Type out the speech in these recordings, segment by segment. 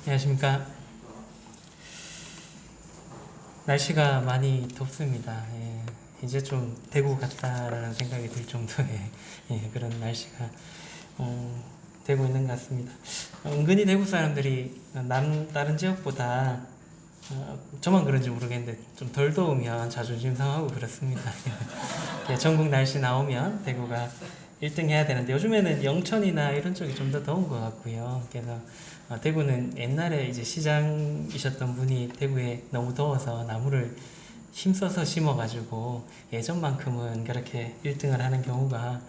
안녕하십니까. 날씨가 많이 덥습니다. 예, 이제 좀 대구 같다라는 생각이 들 정도의 그런 날씨가 되고 있는 것 같습니다. 은근히 대구 사람들이 다른 지역보다 저만 그런지 모르겠는데 좀 덜 더우면 자존심 상하고 그렇습니다. 예, 전국 날씨 나오면 대구가 1등 해야 되는데 요즘에는 영천이나 이런 쪽이 좀 더 더운 것 같고요. 그래서 대구는 옛날에 이제 시장이셨던 분이 대구에 너무 더워서 나무를 힘써서 심어가지고 예전만큼은 그렇게 1등을 하는 경우가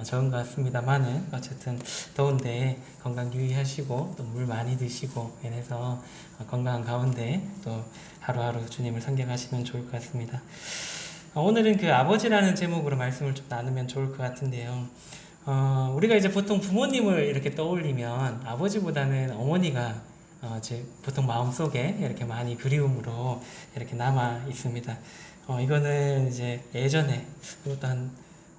적은 것 같습니다만은 어쨌든 더운데 건강 유의하시고 또 물 많이 드시고 이래서 건강한 가운데 또 하루하루 주님을 섬겨가시면 좋을 것 같습니다. 오늘은 그 아버지라는 제목으로 말씀을 좀 나누면 좋을 것 같은데요. 우리가 이제 보통 부모님을 이렇게 떠올리면 아버지보다는 어머니가 제 보통 마음속에 이렇게 많이 그리움으로 이렇게 남아 있습니다. 이거는 이제 예전에 그것도 한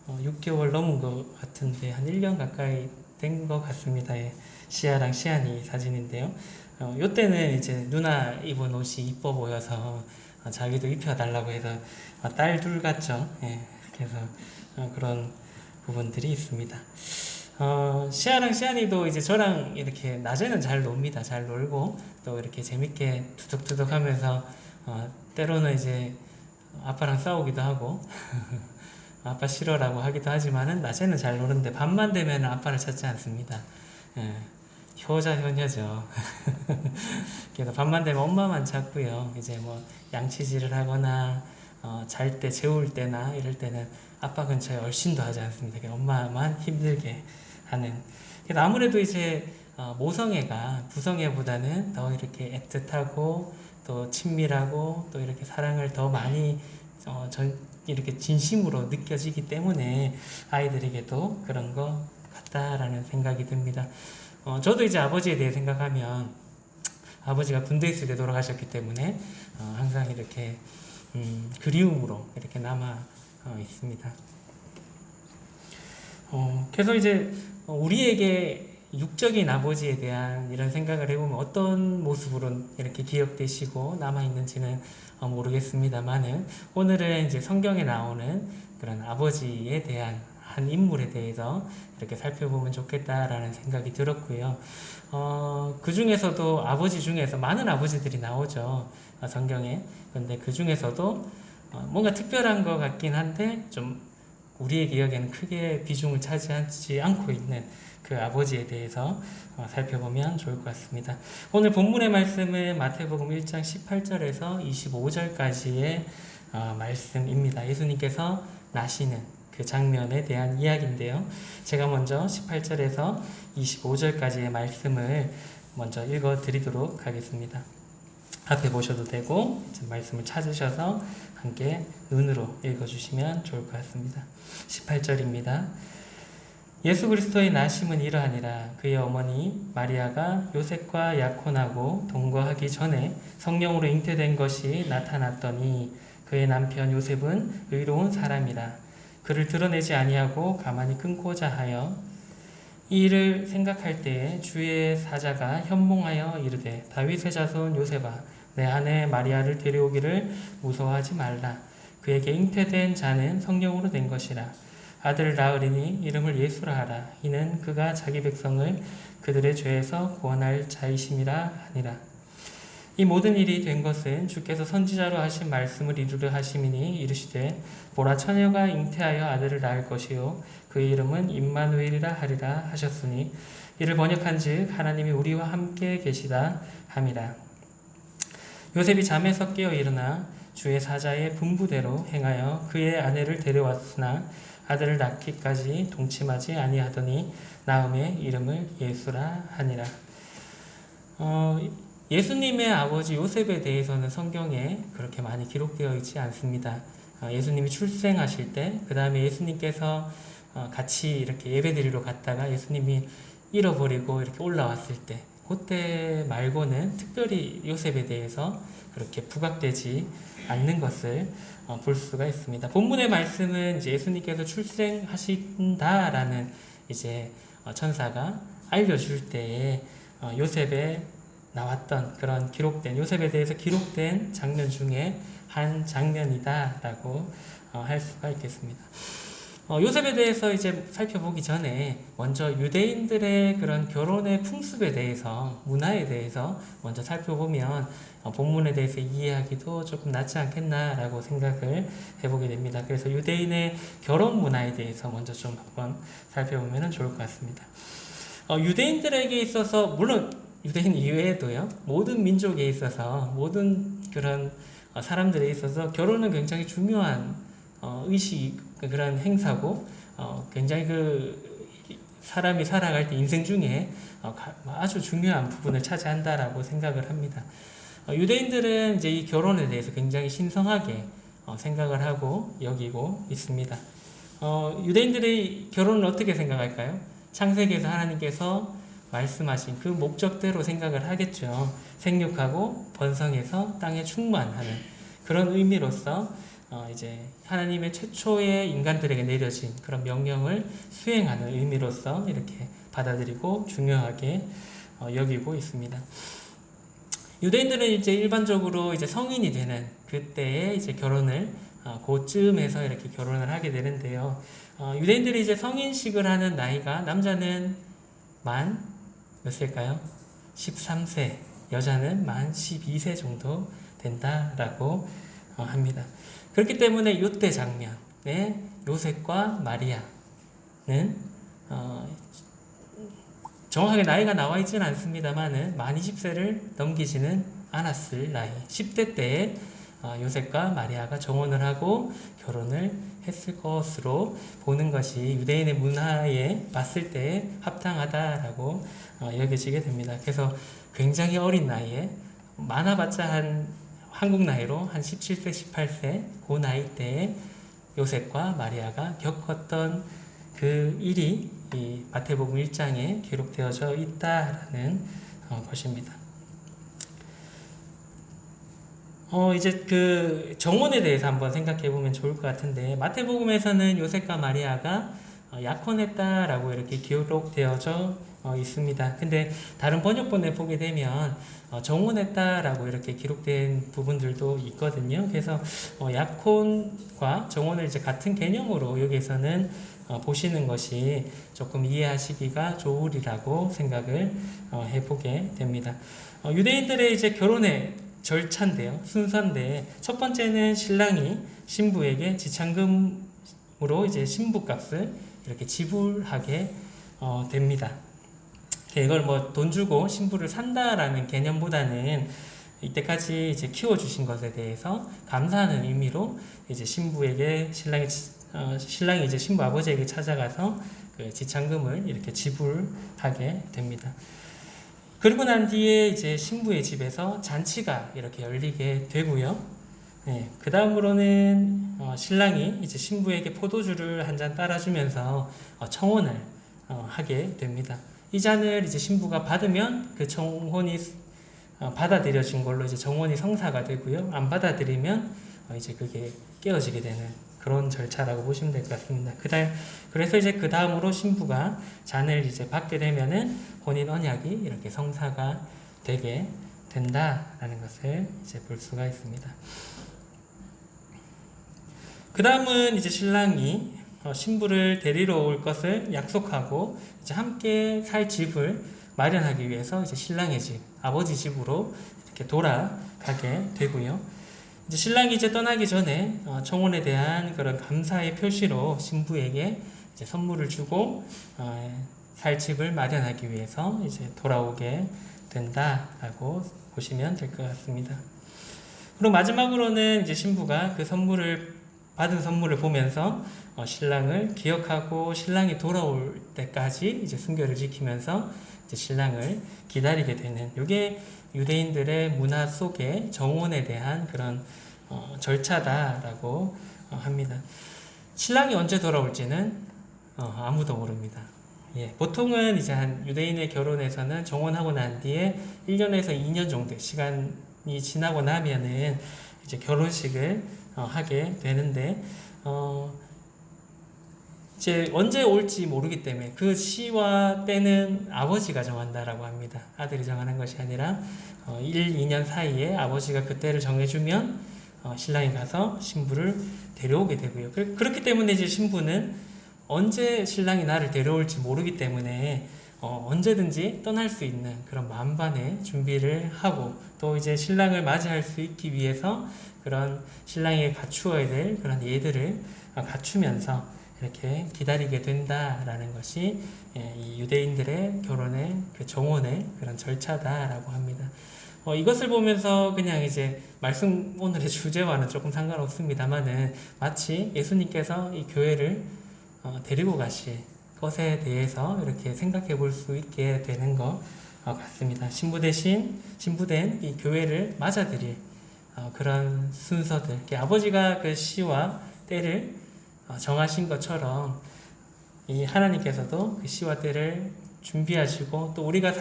6개월 넘은 것 같은데 한 1년 가까이 된 것 같습니다. 예, 시아랑 시안이 사진인데요. 요때는 이제 누나 입은 옷이 이뻐 보여서 자기도 입혀달라고 해서 딸 둘 같죠. 예, 그래서 그런 부분들이 있습니다. 시아랑 시안이도 이제 저랑 이렇게 낮에는 잘 놉니다. 잘 놀고 또 이렇게 재밌게 투덕투덕 하면서 때로는 이제 아빠랑 싸우기도 하고 아빠 싫어라고 하기도 하지만은 낮에는 잘 노는데 밤만 되면 아빠를 찾지 않습니다. 예, 효자 효녀죠. 그래서 밤만 되면 엄마만 찾고요. 이제 뭐 양치질을 하거나 잘 때 재울 때나 이럴 때는 아빠 근처에 얼씬도 하지 않습니다. 그냥 엄마만 힘들게 하는. 그래서 아무래도 이제 모성애가 부성애보다는 더 이렇게 애틋하고 또 친밀하고 또 이렇게 사랑을 더 많이 이렇게 진심으로 느껴지기 때문에 아이들에게도 그런 것 같다라는 생각이 듭니다. 저도 이제 아버지에 대해 생각하면 아버지가 군대 있을 때 돌아가셨기 때문에 항상 이렇게 그리움으로 이렇게 남아 있습니다. 그래서 이제 우리에게 육적인 아버지에 대한 이런 생각을 해보면 어떤 모습으로 이렇게 기억되시고 남아있는지는 모르겠습니다만은 오늘은 이제 성경에 나오는 그런 아버지에 대한 한 인물에 대해서 이렇게 살펴보면 좋겠다라는 생각이 들었고요. 그 중에서도 아버지 중에서 많은 아버지들이 나오죠. 성경에. 근데 그 중에서도 뭔가 특별한 것 같긴 한데 좀 우리의 기억에는 크게 비중을 차지하지 않고 있는 그 아버지에 대해서 살펴보면 좋을 것 같습니다. 오늘 본문의 말씀은 마태복음 1장 18절에서 25절까지의 말씀입니다. 예수님께서 나시는 그 장면에 대한 이야기인데요. 제가 먼저 18절에서 25절까지의 말씀을 먼저 읽어 드리도록 하겠습니다. 앞에 보셔도 되고 말씀을 찾으셔서 함께 눈으로 읽어주시면 좋을 것 같습니다. 18절입니다. 예수 그리스도의 나심은 이러하니라. 그의 어머니 마리아가 요셉과 약혼하고 동거하기 전에 성령으로 잉태된 것이 나타났더니 그의 남편 요셉은 의로운 사람이라. 그를 드러내지 아니하고 가만히 끊고자 하여 이 일을 생각할 때에 주의 사자가 현몽하여 이르되 다윗의 자손 요셉아 내 아내 마리아를 데려오기를 무서워하지 말라. 그에게 잉태된 자는 성령으로 된 것이라. 아들을 낳으리니 이름을 예수라 하라. 이는 그가 자기 백성을 그들의 죄에서 구원할 자이심이라 하니라. 이 모든 일이 된 것은 주께서 선지자로 하신 말씀을 이루려 하심이니 이르시되 보라 처녀가 잉태하여 아들을 낳을 것이요 그의 이름은 임마누엘이라 하리라 하셨으니 이를 번역한즉 하나님이 우리와 함께 계시다 함이라. 요셉이 잠에서 깨어 일어나 주의 사자의 분부대로 행하여 그의 아내를 데려왔으나 아들을 낳기까지 동침하지 아니하더니 낳음의 이름을 예수라 하니라. 예수님의 아버지 요셉에 대해서는 성경에 그렇게 많이 기록되어 있지 않습니다. 예수님이 출생하실 때, 그 다음에 예수님께서 같이 이렇게 예배드리러 갔다가 예수님이 잃어버리고 이렇게 올라왔을 때, 그때 말고는 특별히 요셉에 대해서 그렇게 부각되지 않는 것을 볼 수가 있습니다. 본문의 말씀은 이제 예수님께서 출생하신다라는 이제 천사가 알려줄 때에 요셉의 나왔던 그런 기록된 요셉에 대해서 기록된 장면 중에 한 장면이다라고 할 수가 있겠습니다. 요셉에 대해서 이제 살펴보기 전에 먼저 유대인들의 그런 결혼의 풍습에 대해서, 문화에 대해서 먼저 살펴보면 본문에 대해서 이해하기도 조금 낫지 않겠나라고 생각을 해보게 됩니다. 그래서 유대인의 결혼 문화에 대해서 먼저 좀 한번 살펴보면 좋을 것 같습니다. 유대인들에게 있어서, 물론 유대인 이외에도요, 모든 민족에 있어서, 모든 그런 사람들에 있어서 결혼은 굉장히 중요한 의식, 그런 행사고, 굉장히 사람이 살아갈 때 인생 중에 아주 중요한 부분을 차지한다라고 생각을 합니다. 유대인들은 이제 이 결혼에 대해서 굉장히 신성하게 생각을 하고 여기고 있습니다. 유대인들의 결혼을 어떻게 생각할까요? 창세기에서 하나님께서 말씀하신 그 목적대로 생각을 하겠죠. 생육하고 번성해서 땅에 충만하는 그런 의미로서 이제 하나님의 최초의 인간들에게 내려진 그런 명령을 수행하는 의미로서 이렇게 받아들이고 중요하게 여기고 있습니다. 유대인들은 이제 일반적으로 이제 성인이 되는 그때에 이제 결혼을 그쯤에서 이렇게 결혼을 하게 되는데요. 유대인들이 이제 성인식을 하는 나이가 남자는 만 몇 세일까요? 13세, 여자는 만 12세 정도 된다라고 합니다. 그렇기 때문에 이때 장면에 요셉과 마리아는 정확하게 나이가 나와 있지는 않습니다만은 만 20세를 넘기지는 않았을 나이, 10대 때에 요셉과 마리아가 정혼을 하고 결혼을 했을 것으로 보는 것이 유대인의 문화에 봤을 때 합당하다라고 여겨지게 됩니다. 그래서 굉장히 어린 나이에, 많아봤자 한국 나이로 한 17세, 18세 그 나이 때에 요셉과 마리아가 겪었던 그 일이 이 마태복음 1장에 기록되어져 있다라는 것입니다. 이제 그 정혼에 대해서 한번 생각해 보면 좋을 것 같은데, 마태복음에서는 요셉과 마리아가 약혼했다라고 이렇게 기록되어져 있습니다. 근데 다른 번역본에 보게 되면 정혼했다라고 이렇게 기록된 부분들도 있거든요. 그래서 약혼과 정혼을 이제 같은 개념으로 여기에서는 보시는 것이 조금 이해하시기가 좋으리라고 생각을 해보게 됩니다. 유대인들의 이제 결혼의 절차인데요, 순서인데, 첫 번째는 신랑이 신부에게 지참금으로 이제 신부값을 이렇게 지불하게 됩니다. 이걸 뭐 돈 주고 신부를 산다라는 개념보다는 이때까지 이제 키워주신 것에 대해서 감사하는 의미로 이제 신부에게 신랑이 이제 신부 아버지에게 찾아가서 그 지참금을 이렇게 지불하게 됩니다. 그리고 난 뒤에 이제 신부의 집에서 잔치가 이렇게 열리게 되고요. 네, 그 다음으로는 신랑이 이제 신부에게 포도주를 한 잔 따라주면서 청혼을 하게 됩니다. 이 잔을 이제 신부가 받으면 그 청혼이 받아들여진 걸로 이제 정혼이 성사가 되고요. 안 받아들이면 이제 그게 깨어지게 되는 그런 절차라고 보시면 될 것 같습니다. 그래서 이제 그 다음으로 신부가 잔을 이제 받게 되면은 혼인 언약이 이렇게 성사가 되게 된다라는 것을 이제 볼 수가 있습니다. 그 다음은 이제 신랑이 신부를 데리러 올 것을 약속하고 이제 함께 살 집을 마련하기 위해서 이제 신랑의 집, 아버지 집으로 이렇게 돌아가게 되고요. 이제 신랑이 이제 떠나기 전에 청혼에 대한 그런 감사의 표시로 신부에게 이제 선물을 주고 살 집을 마련하기 위해서 이제 돌아오게 된다라고 보시면 될 것 같습니다. 그리고 마지막으로는 이제 신부가 그 받은 선물을 보면서 신랑을 기억하고 신랑이 돌아올 때까지 이제 순결을 지키면서 이제 신랑을 기다리게 되는, 이게 유대인들의 문화 속에 정혼에 대한 그런 절차다라고 합니다. 신랑이 언제 돌아올지는 아무도 모릅니다. 예, 보통은 이제 유대인의 결혼에서는 정혼하고 난 뒤에 1년에서 2년 정도 시간이 지나고 나면은 이제 결혼식을 하게 되는데, 이제 언제 올지 모르기 때문에 그 시와 때는 아버지가 정한다라고 합니다. 아들이 정하는 것이 아니라 1, 2년 사이에 아버지가 그 때를 정해주면 신랑이 가서 신부를 데려오게 되고요. 그렇기 때문에 이제 신부는 언제 신랑이 나를 데려올지 모르기 때문에 언제든지 떠날 수 있는 그런 만반의 준비를 하고, 또 이제 신랑을 맞이할 수 있기 위해서 그런 신랑이 갖추어야 될 그런 예들을 갖추면서 이렇게 기다리게 된다라는 것이 이 유대인들의 결혼의 그 정원의 그런 절차다라고 합니다. 이것을 보면서 그냥 이제 말씀 오늘의 주제와는 조금 상관없습니다만은 마치 예수님께서 이 교회를 데리고 가실 것에 대해서 이렇게 생각해 볼 수 있게 되는 것 같습니다. 신부 대신 신부된 이 교회를 맞아들일 그런 순서들, 아버지가 그 시와 때를 정하신 것처럼 이 하나님께서도 그 시와 때를 준비하시고, 또 우리가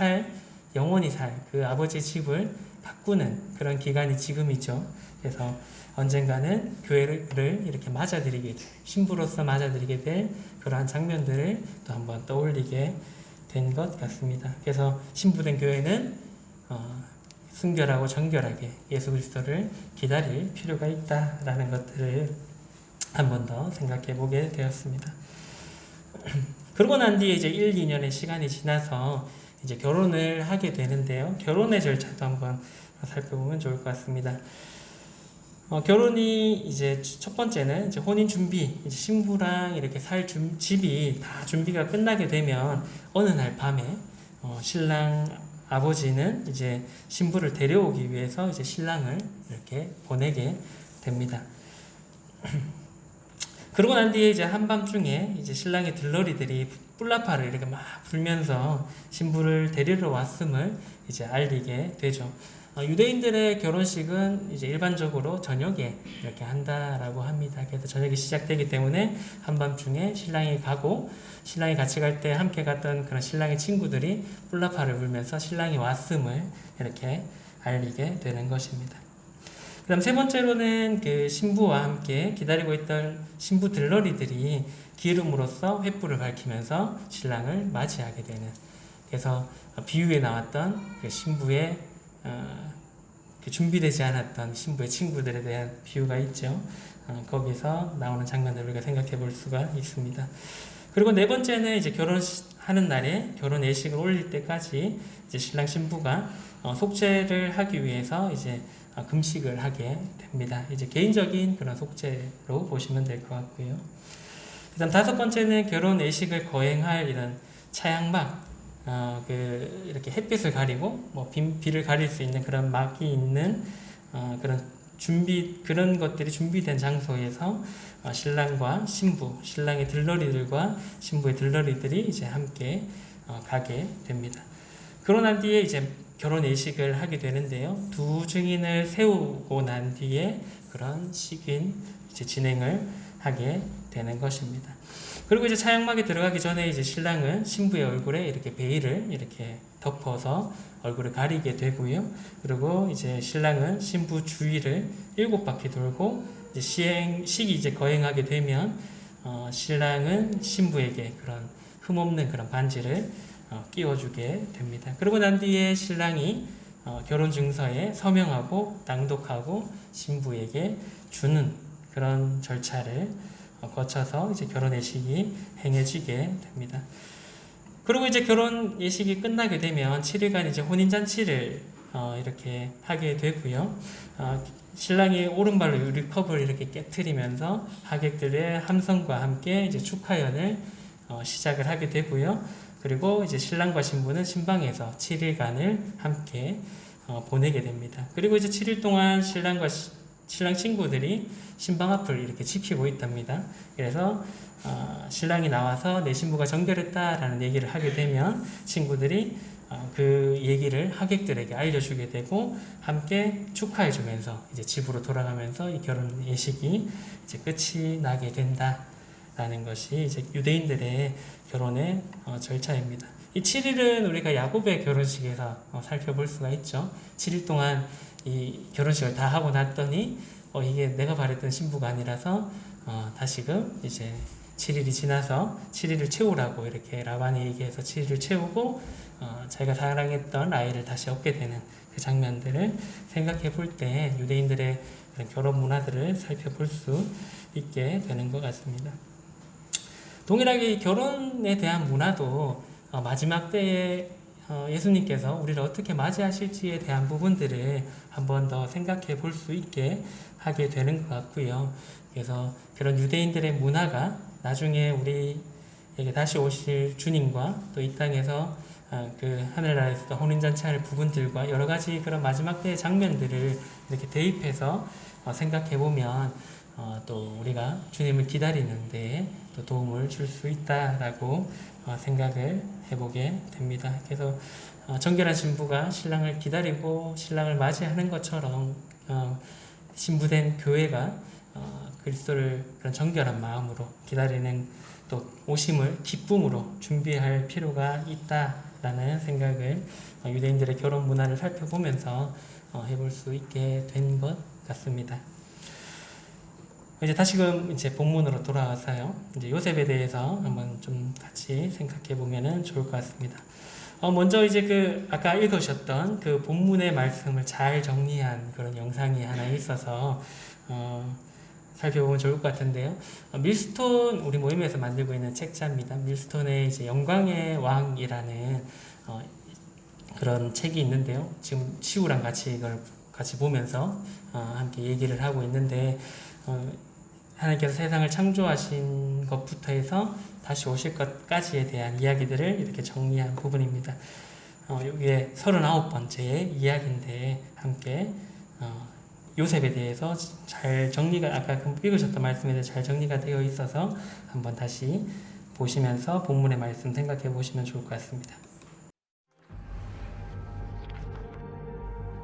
영원히 살 그 아버지의 집을 바꾸는 그런 기간이 지금이죠. 그래서 언젠가는 교회를 이렇게 맞아들이게 될, 신부로서 맞아들이게 될 그러한 장면들을 또 한번 떠올리게 된 것 같습니다. 그래서 신부된 교회는 순결하고 정결하게 예수 그리스도를 기다릴 필요가 있다라는 것들을 한 번 더 생각해 보게 되었습니다. 그러고 난 뒤에 이제 1, 2년의 시간이 지나서 이제 결혼을 하게 되는데요. 결혼의 절차도 한번 살펴보면 좋을 것 같습니다. 결혼이 이제 첫 번째는 이제 혼인 준비, 이제 신부랑 이렇게 집이 다 준비가 끝나게 되면 어느 날 밤에 신랑 아버지는 이제 신부를 데려오기 위해서 이제 신랑을 이렇게 보내게 됩니다. 그러고 난 뒤에 이제 한밤중에 이제 신랑의 들러리들이 뿔라파를 이렇게 막 불면서 신부를 데리러 왔음을 이제 알리게 되죠. 유대인들의 결혼식은 이제 일반적으로 저녁에 이렇게 한다라고 합니다. 그래서 저녁이 시작되기 때문에 한밤중에 신랑이 가고, 신랑이 같이 갈 때 함께 갔던 그런 신랑의 친구들이 뿔라파를 불면서 신랑이 왔음을 이렇게 알리게 되는 것입니다. 그 다음 세 번째로는 그 신부와 함께 기다리고 있던 신부 들러리들이 기름으로써 횃불을 밝히면서 신랑을 맞이하게 되는, 그래서 비유에 나왔던 그 신부의 그 준비되지 않았던 신부의 친구들에 대한 비유가 있죠. 거기서 나오는 장면들을 우리가 생각해 볼 수가 있습니다. 그리고 네 번째는 이제 결혼하는 날에 결혼 예식을 올릴 때까지 이제 신랑 신부가 속죄를 하기 위해서 이제 금식을 하게 됩니다. 이제 개인적인 그런 속죄로 보시면 될 것 같고요. 그다음 다섯 번째는 결혼 예식을 거행할 이런 차양막, 이렇게 햇빛을 가리고 비를 가릴 수 있는 그런 막이 있는 그런 것들이 준비된 장소에서 신랑과 신부, 신랑의 들러리들과 신부의 들러리들이 이제 함께 가게 됩니다. 그러고 난 뒤에 이제 결혼 예식을 하게 되는데요. 두 증인을 세우고 난 뒤에 그런 식인 이제 진행을 하게 되는 것입니다. 그리고 이제 차양막에 들어가기 전에 이제 신랑은 신부의 얼굴에 이렇게 베일을 이렇게 덮어서 얼굴을 가리게 되고요. 그리고 이제 신랑은 신부 주위를 7바퀴 돌고 이제 식이 이제 거행하게 되면 신랑은 신부에게 그런 흠없는 그런 반지를 끼워주게 됩니다. 그러고 난 뒤에 신랑이 결혼 증서에 서명하고 낭독하고 신부에게 주는 그런 절차를 거쳐서 이제 결혼 예식이 행해지게 됩니다. 그리고 이제 결혼 예식이 끝나게 되면 7일간 이제 혼인 잔치를 이렇게 하게 되고요. 신랑이 오른발로 유리컵을 이렇게 깨트리면서 하객들의 함성과 함께 이제 축하연을 시작을 하게 되고요. 그리고 이제 신랑과 신부는 신방에서 7일간을 함께 보내게 됩니다. 그리고 이제 7일 동안 신랑 친구들이 신방 앞을 이렇게 지키고 있답니다. 그래서 신랑이 나와서 내 신부가 정결했다라는 얘기를 하게 되면 친구들이 그 얘기를 하객들에게 알려주게 되고 함께 축하해주면서 이제 집으로 돌아가면서 이 결혼 예식이 이제 끝이 나게 된다라는 것이 이제 유대인들의 결혼의 절차입니다. 이 7일은 우리가 야곱의 결혼식에서 살펴볼 수가 있죠. 7일 동안 이 결혼식을 다 하고 났더니 이게 내가 바랬던 신부가 아니라서 다시금 이제 7일이 지나서 7일을 채우라고 이렇게 라반이 얘기해서 7일을 채우고 자기가 사랑했던 아이를 다시 얻게 되는 그 장면들을 생각해 볼 때 유대인들의 그런 결혼 문화들을 살펴볼 수 있게 되는 것 같습니다. 동일하게 이 결혼에 대한 문화도 마지막 때에 예수님께서 우리를 어떻게 맞이하실지에 대한 부분들을 한 번 더 생각해 볼 수 있게 하게 되는 것 같고요. 그래서 그런 유대인들의 문화가 나중에 우리에게 다시 오실 주님과 또 이 땅에서 그 하늘나라에서 혼인잔치할 부분들과 여러 가지 그런 마지막 때의 장면들을 이렇게 대입해서 생각해 보면 또 우리가 주님을 기다리는데 또 도움을 줄 수 있다라고 생각을 해보게 됩니다. 그래서 정결한 신부가 신랑을 기다리고 신랑을 맞이하는 것처럼 신부된 교회가 그리스도를 그런 정결한 마음으로 기다리는 또 오심을 기쁨으로 준비할 필요가 있다라는 생각을 유대인들의 결혼 문화를 살펴보면서 해볼 수 있게 된 것 같습니다. 이제 다시금 이제 본문으로 돌아와서요. 이제 요셉에 대해서 한번 좀 같이 생각해 보면은 좋을 것 같습니다. 먼저 이제 그 아까 읽으셨던 그 본문의 말씀을 잘 정리한 그런 영상이 하나 있어서 살펴보면 좋을 것 같은데요. 밀스톤 우리 모임에서 만들고 있는 책자입니다. 밀스톤의 이제 영광의 왕이라는 그런 책이 있는데요. 지금 시우랑 같이 이걸 같이 보면서 함께 얘기를 하고 있는데 하나님께서 세상을 창조하신 것부터 해서 다시 오실 것까지에 대한 이야기들을 이렇게 정리한 부분입니다. 여기에 39번째 이야기인데 함께 요셉에 대해서 잘 정리가 아까 읽으셨던 말씀에 대해 잘 정리가 되어 있어서 한번 다시 보시면서 본문의 말씀 생각해 보시면 좋을 것 같습니다.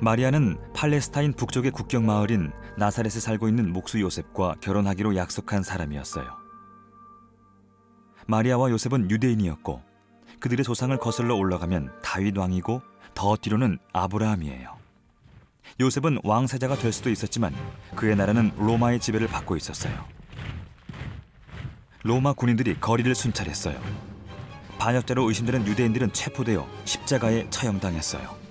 마리아는 팔레스타인 북쪽의 국경 마을인 나사렛에 살고 있는 목수 요셉과 결혼하기로 약속한 사람이었어요. 마리아와 요셉은 유대인이었고 그들의 조상을 거슬러 올라가면 다윗 왕이고 더 뒤로는 아브라함이에요. 요셉은 왕세자가 될 수도 있었지만 그의 나라는 로마의 지배를 받고 있었어요. 로마 군인들이 거리를 순찰했어요. 반역자로 의심되는 유대인들은 체포되어 십자가에 처형당했어요.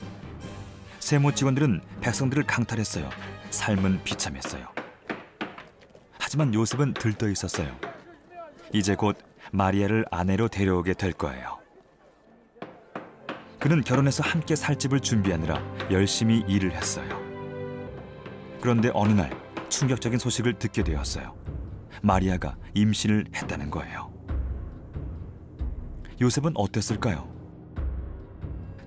세모 직원들은 백성들을 강탈했어요. 삶은 비참했어요. 하지만 요셉은 들떠 있었어요. 이제 곧 마리아를 아내로 데려오게 될 거예요. 그는 결혼해서 함께 살 집을 준비하느라 열심히 일을 했어요. 그런데 어느 날 충격적인 소식을 듣게 되었어요. 마리아가 임신을 했다는 거예요. 요셉은 어땠을까요?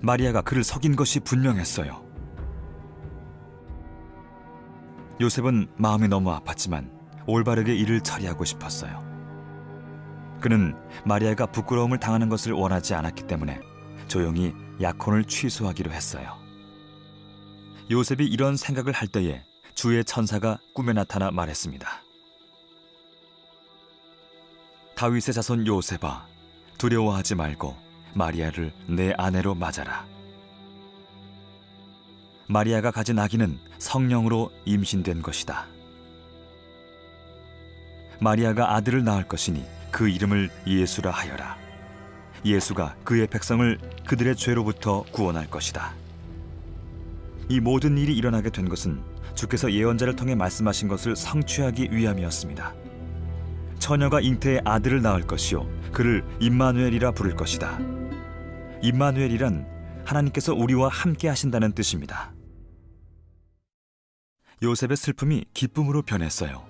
마리아가 그를 속인 것이 분명했어요. 요셉은 마음이 너무 아팠지만 올바르게 일을 처리하고 싶었어요. 그는 마리아가 부끄러움을 당하는 것을 원하지 않았기 때문에 조용히 약혼을 취소하기로 했어요. 요셉이 이런 생각을 할 때에 주의 천사가 꿈에 나타나 말했습니다. 다윗의 자손 요셉아, 두려워하지 말고 마리아를 내 아내로 맞아라. 마리아가 가진 아기는 성령으로 임신된 것이다. 마리아가 아들을 낳을 것이니 그 이름을 예수라 하여라. 예수가 그의 백성을 그들의 죄로부터 구원할 것이다. 이 모든 일이 일어나게 된 것은 주께서 예언자를 통해 말씀하신 것을 성취하기 위함이었습니다. 처녀가 잉태의 아들을 낳을 것이요 그를 임마누엘이라 부를 것이다. 임마누엘이란 하나님께서 우리와 함께 하신다는 뜻입니다. 요셉의 슬픔이 기쁨으로 변했어요.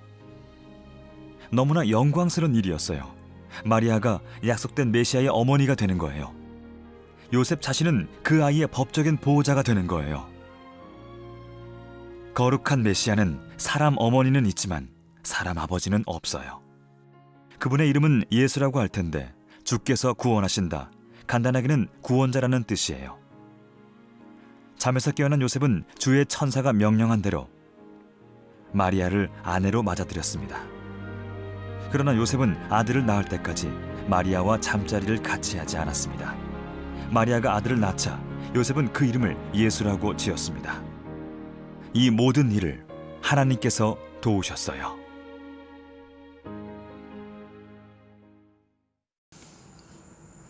너무나 영광스러운 일이었어요. 마리아가 약속된 메시아의 어머니가 되는 거예요. 요셉 자신은 그 아이의 법적인 보호자가 되는 거예요. 거룩한 메시아는 사람 어머니는 있지만 사람 아버지는 없어요. 그분의 이름은 예수라고 할 텐데 주께서 구원하신다. 간단하게는 구원자라는 뜻이에요. 잠에서 깨어난 요셉은 주의 천사가 명령한 대로 마리아를 아내로 맞아들였습니다. 그러나 요셉은 아들을 낳을 때까지 마리아와 잠자리를 같이 하지 않았습니다. 마리아가 아들을 낳자 요셉은 그 이름을 예수라고 지었습니다. 이 모든 일을 하나님께서 도우셨어요.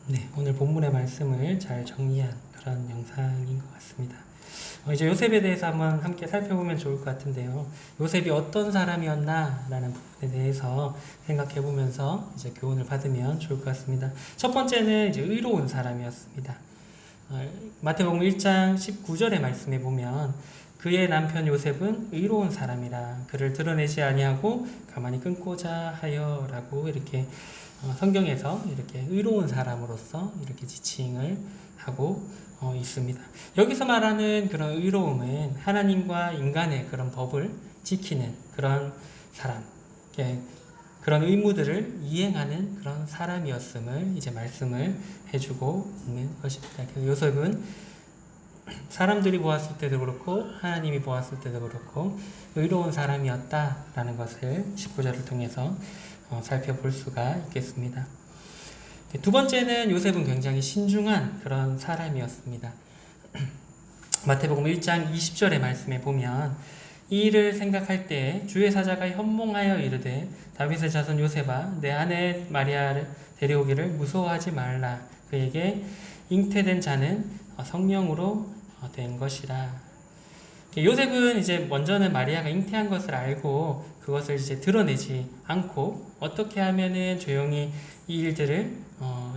네, 오늘 본문의 말씀을 잘 정리한 그런 영상인 것 같습니다. 이제 요셉에 대해서 한번 함께 살펴보면 좋을 것 같은데요. 요셉이 어떤 사람이었나라는 부분에 대해서 생각해 보면서 이제 교훈을 받으면 좋을 것 같습니다. 첫 번째는 이제 의로운 사람이었습니다. 마태복음 1장 19절의 말씀에 보면 그의 남편 요셉은 의로운 사람이라 그를 드러내지 아니하고 가만히 끊고자 하여라고 이렇게 성경에서 이렇게 의로운 사람으로서 이렇게 지칭을 하고 있습니다. 여기서 말하는 그런 의로움은 하나님과 인간의 그런 법을 지키는 그런 사람, 그런 의무들을 이행하는 그런 사람이었음을 이제 말씀을 해주고 있는 것입니다. 그래서 요셉은 사람들이 보았을 때도 그렇고 하나님이 보았을 때도 그렇고 의로운 사람이었다라는 것을 19절을 통해서 살펴볼 수가 있겠습니다. 두 번째는 요셉은 굉장히 신중한 그런 사람이었습니다. 마태복음 1장 20절의 말씀에 보면 이 일을 생각할 때 주의 사자가 현몽하여 이르되 다윗의 자손 요셉아 내 아내 마리아를 데려오기를 무서워하지 말라 그에게 잉태된 자는 성령으로 된 것이라. 요셉은 이제 먼저는 마리아가 잉태한 것을 알고 그것을 이제 드러내지 않고 어떻게 하면은 조용히 이 일들을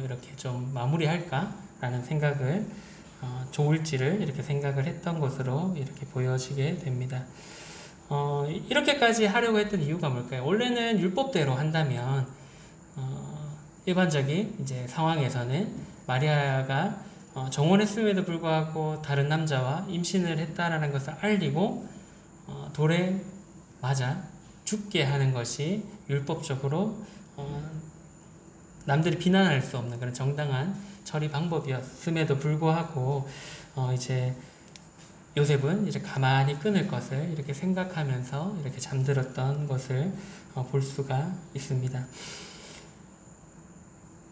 이렇게 좀 마무리할까라는 생각을 좋을지를 이렇게 생각을 했던 것으로 이렇게 보여지게 됩니다. 이렇게까지 하려고 했던 이유가 뭘까요? 원래는 율법대로 한다면 일반적인 이제 상황에서는 마리아가 정혼했음에도 불구하고 다른 남자와 임신을 했다라는 것을 알리고 돌에 맞아 죽게 하는 것이 율법적으로 남들이 비난할 수 없는 그런 정당한 처리 방법이었음에도 불구하고 이제 요셉은 이제 가만히 끊을 것을 이렇게 생각하면서 이렇게 잠들었던 것을 볼 수가 있습니다.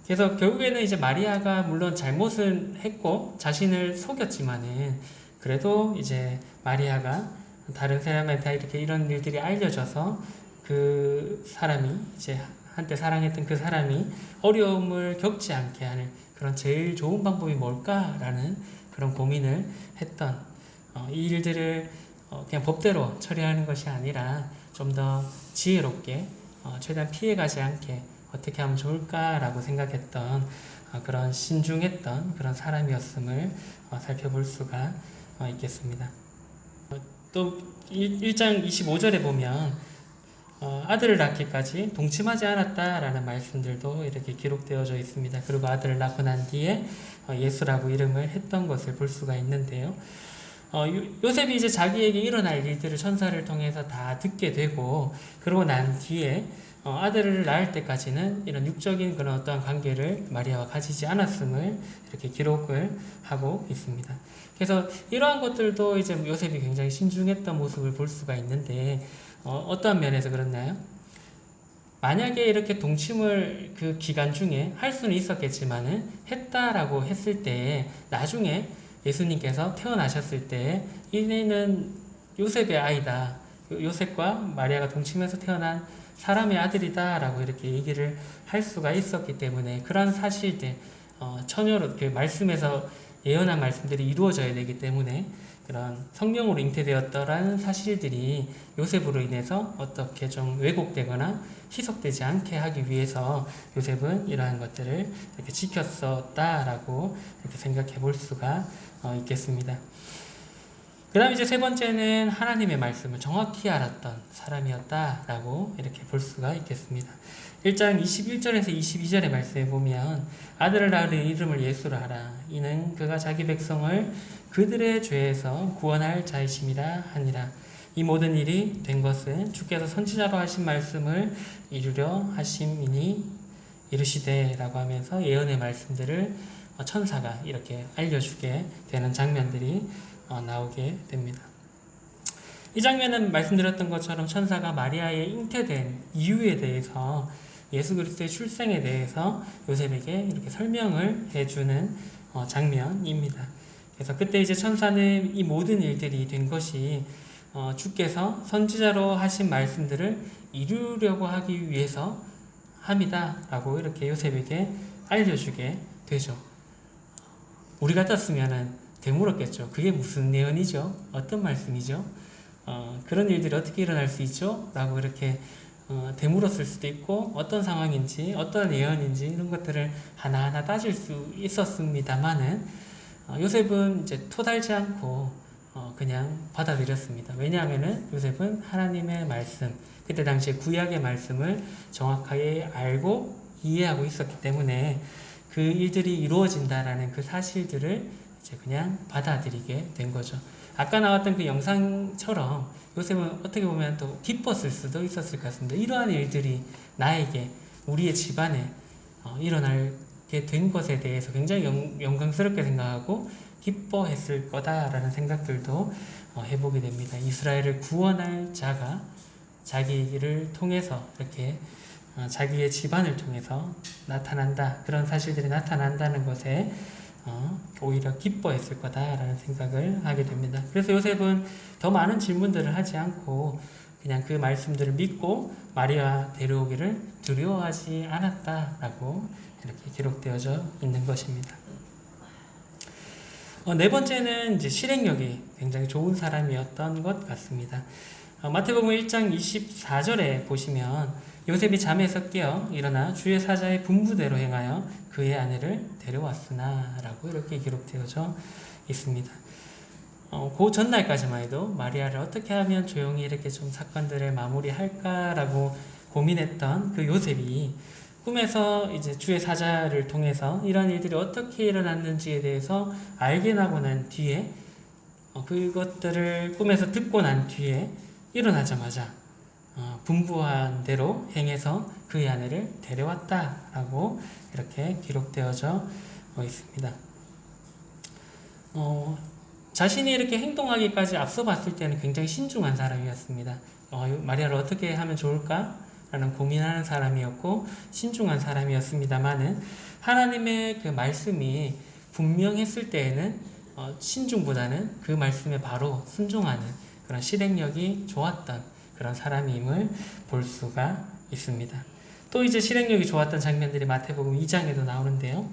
그래서 결국에는 이제 마리아가 물론 잘못은 했고 자신을 속였지만은 그래도 이제 마리아가 다른 사람한테 이렇게 이런 일들이 알려져서 그 사람이 이제 한때 사랑했던 그 사람이 어려움을 겪지 않게 하는 그런 제일 좋은 방법이 뭘까라는 그런 고민을 했던 이 일들을 그냥 법대로 처리하는 것이 아니라 좀 더 지혜롭게 최대한 피해가지 않게 어떻게 하면 좋을까라고 생각했던 그런 신중했던 그런 사람이었음을 살펴볼 수가 있겠습니다. 또 1장 25절에 보면 아들을 낳기까지 동침하지 않았다라는 말씀들도 이렇게 기록되어져 있습니다. 그리고 아들을 낳고 난 뒤에 예수라고 이름을 했던 것을 볼 수가 있는데요. 요셉이 이제 자기에게 일어날 일들을 천사를 통해서 다 듣게 되고 그러고 난 뒤에 아들을 낳을 때까지는 이런 육적인 그런 어떠한 관계를 마리아와 가지지 않았음을 이렇게 기록을 하고 있습니다. 그래서 이러한 것들도 이제 요셉이 굉장히 신중했던 모습을 볼 수가 있는데 어떠한 면에서 그렇나요? 만약에 이렇게 동침을 그 기간 중에 할 수는 있었겠지만은 했다라고 했을 때 나중에 예수님께서 태어나셨을 때 이는 요셉의 아이다. 요셉과 마리아가 동침해서 태어난 사람의 아들이다 라고 이렇게 얘기를 할 수가 있었기 때문에 그런 사실들 처녀로 그 말씀에서 예언한 말씀들이 이루어져야 되기 때문에 그런 성령으로 잉태되었다라는 사실들이 요셉으로 인해서 어떻게 좀 왜곡되거나 희석되지 않게 하기 위해서 요셉은 이러한 것들을 이렇게 지켰었다라고 이렇게 생각해 볼 수가 있겠습니다. 그 다음 이제 세 번째는 하나님의 말씀을 정확히 알았던 사람이었다라고 이렇게 볼 수가 있겠습니다. 1장 21절에서 22절의 말씀에 보면 아들을 낳으리 이름을 예수라 하라. 이는 그가 자기 백성을 그들의 죄에서 구원할 자이심이라 하니라. 이 모든 일이 된 것은 주께서 선지자로 하신 말씀을 이루려 하심이니 이르시되 라고 하면서 예언의 말씀들을 천사가 이렇게 알려주게 되는 장면들이 나오게 됩니다. 이 장면은 말씀드렸던 것처럼 천사가 마리아의 잉태된 이유에 대해서 예수 그리스도의 출생에 대해서 요셉에게 이렇게 설명을 해주는 장면입니다. 그래서 그때 이제 천사는 이 모든 일들이 된 것이 주께서 선지자로 하신 말씀들을 이루려고 하기 위해서 함이다 라고 이렇게 요셉에게 알려주게 되죠. 우리 같았으면은 되물었겠죠. 그게 무슨 예언이죠? 어떤 말씀이죠? 그런 일들이 어떻게 일어날 수 있죠? 라고 이렇게 되물었을 수도 있고, 어떤 상황인지, 어떤 예언인지 이런 것들을 하나하나 따질 수 있었습니다만은 요셉은 이제 토달지 않고 그냥 받아들였습니다. 왜냐하면은 요셉은 하나님의 말씀, 그때 당시에 구약의 말씀을 정확하게 알고 이해하고 있었기 때문에 그 일들이 이루어진다라는 그 사실들을 이제 그냥 받아들이게 된 거죠. 아까 나왔던 그 영상처럼 요셉은 어떻게 보면 또 기뻤을 수도 있었을 것 같습니다. 이러한 일들이 나에게, 우리의 집안에 일어나게 된 것에 대해서 굉장히 영광스럽게 생각하고 기뻐했을 거다라는 생각들도 해보게 됩니다. 이스라엘을 구원할 자가 자기를 통해서 이렇게 자기의 집안을 통해서 나타난다, 그런 사실들이 나타난다는 것에 오히려 기뻐했을 거다라는 생각을 하게 됩니다. 그래서 요셉은 더 많은 질문들을 하지 않고 그냥 그 말씀들을 믿고 마리아 데려오기를 두려워하지 않았다라고 이렇게 기록되어져 있는 것입니다. 네 번째는 이제 실행력이 굉장히 좋은 사람이었던 것 같습니다. 마태복음 1장 24절에 보시면 요셉이 잠에서 깨어 일어나 주의 사자의 분부대로 행하여 그의 아내를 데려왔으나 라고 이렇게 기록되어져 있습니다. 그 전날까지만 해도 마리아를 어떻게 하면 조용히 이렇게 좀 사건들을 마무리할까라고 고민했던 그 요셉이 꿈에서 이제 주의 사자를 통해서 이러한 일들이 어떻게 일어났는지에 대해서 알게 나고 난 뒤에 그것들을 꿈에서 듣고 난 뒤에 일어나자마자 분부한 대로 행해서 그의 아내를 데려왔다라고 이렇게 기록되어져 있습니다. 자신이 이렇게 행동하기까지 앞서 봤을 때는 굉장히 신중한 사람이었습니다. 마리아를 어떻게 하면 좋을까? 라는 고민하는 사람이었고 신중한 사람이었습니다만은 하나님의 그 말씀이 분명했을 때에는 신중보다는 그 말씀에 바로 순종하는 그런 실행력이 좋았던 그런 사람임을 볼 수가 있습니다. 또 이제 실행력이 좋았던 장면들이 마태복음 2장에도 나오는데요.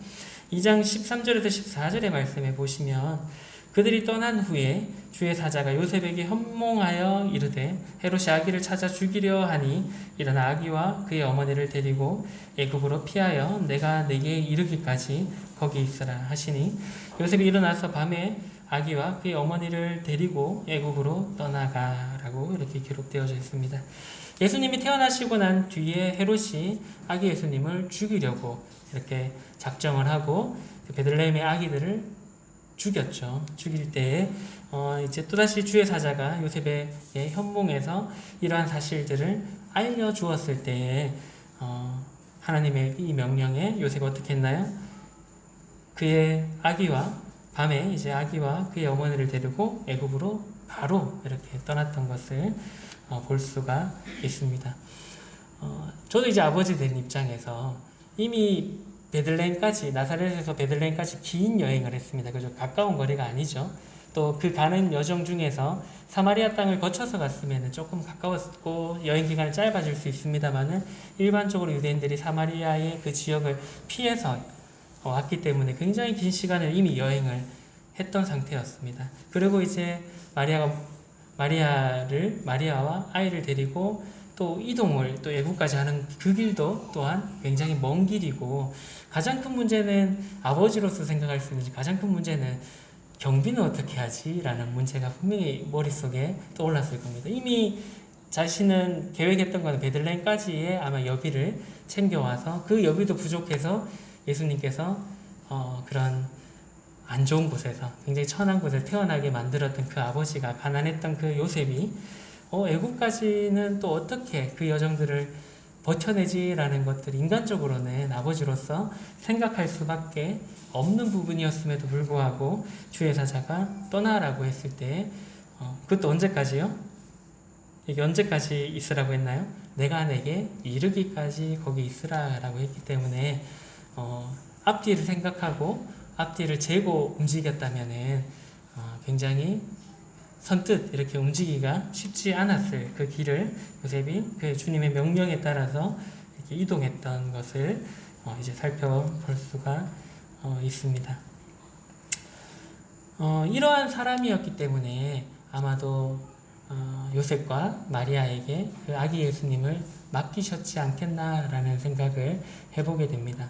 2장 13절에서 14절의 말씀에 보시면 그들이 떠난 후에 주의 사자가 요셉에게 현몽하여 이르되 헤롯이 아기를 찾아 죽이려 하니 일어나 아기와 그의 어머니를 데리고 애굽으로 피하여 내가 내게 이르기까지 거기 있으라 하시니 요셉이 일어나서 밤에 아기와 그의 어머니를 데리고 애굽으로 떠나가라고 이렇게 기록되어져 있습니다. 예수님이 태어나시고 난 뒤에 헤롯이 아기 예수님을 죽이려고 이렇게 작정을 하고 베들레헴의 아기들을 죽였죠. 죽일 때에 이제 또다시 주의 사자가 요셉의 현몽에서 이러한 사실들을 알려주었을 때에 하나님의 이 명령에 요셉이 어떻게 했나요? 그의 아기와 밤에 이제 아기와 그의 어머니를 데리고 애굽으로 바로 이렇게 떠났던 것을 볼 수가 있습니다. 저도 이제 아버지 된 입장에서 이미 베들레헴까지, 나사렛에서 베들레헴까지 긴 여행을 했습니다. 그죠? 가까운 거리가 아니죠. 또 그 가는 여정 중에서 사마리아 땅을 거쳐서 갔으면 조금 가까웠고 여행 기간이 짧아질 수 있습니다만은 일반적으로 유대인들이 사마리아의 그 지역을 피해서 왔기 때문에 굉장히 긴 시간을 이미 여행을 했던 상태였습니다. 그리고 이제 마리아와 아이를 데리고 또 이동을 또 애국까지 하는 그 길도 또한 굉장히 먼 길이고 가장 큰 문제는 아버지로서 생각할 수 있는 가장 큰 문제는 경비는 어떻게 하지? 라는 문제가 분명히 머릿속에 떠올랐을 겁니다. 이미 자신은 계획했던 건 베들레헴까지의 아마 여비를 챙겨와서 그 여비도 부족해서 예수님께서 그런 안 좋은 곳에서 굉장히 천한 곳에 태어나게 만들었던 그 아버지가 가난했던 그 요셉이 애국까지는 또 어떻게 그 여정들을 버텨내지라는 것들 인간적으로는 아버지로서 생각할 수밖에 없는 부분이었음에도 불구하고 주의 사자가 떠나라고 했을 때 그것도 언제까지요? 이게 언제까지 있으라고 했나요? 내가 내게 이르기까지 거기 있으라라고 했기 때문에 앞뒤를 생각하고 앞뒤를 재고 움직였다면은 굉장히 선뜻 이렇게 움직이기가 쉽지 않았을 그 길을 요셉이 그 주님의 명령에 따라서 이렇게 이동했던 것을 이제 살펴볼 수가 있습니다. 이러한 사람이었기 때문에 아마도 요셉과 마리아에게 그 아기 예수님을 맡기셨지 않겠나라는 생각을 해보게 됩니다.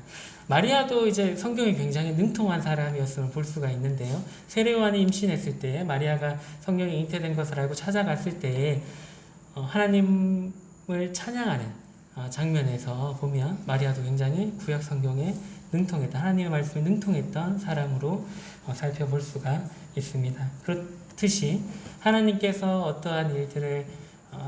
마리아도 이제 성경이 굉장히 능통한 사람이었음을 볼 수가 있는데요. 세례요한이 임신했을 때 마리아가 성경이 잉태된 것을 알고 찾아갔을 때 하나님을 찬양하는 장면에서 보면 마리아도 굉장히 구약 성경에 능통했다. 하나님의 말씀에 능통했던 사람으로 살펴볼 수가 있습니다. 그렇듯이 하나님께서 어떠한 일들을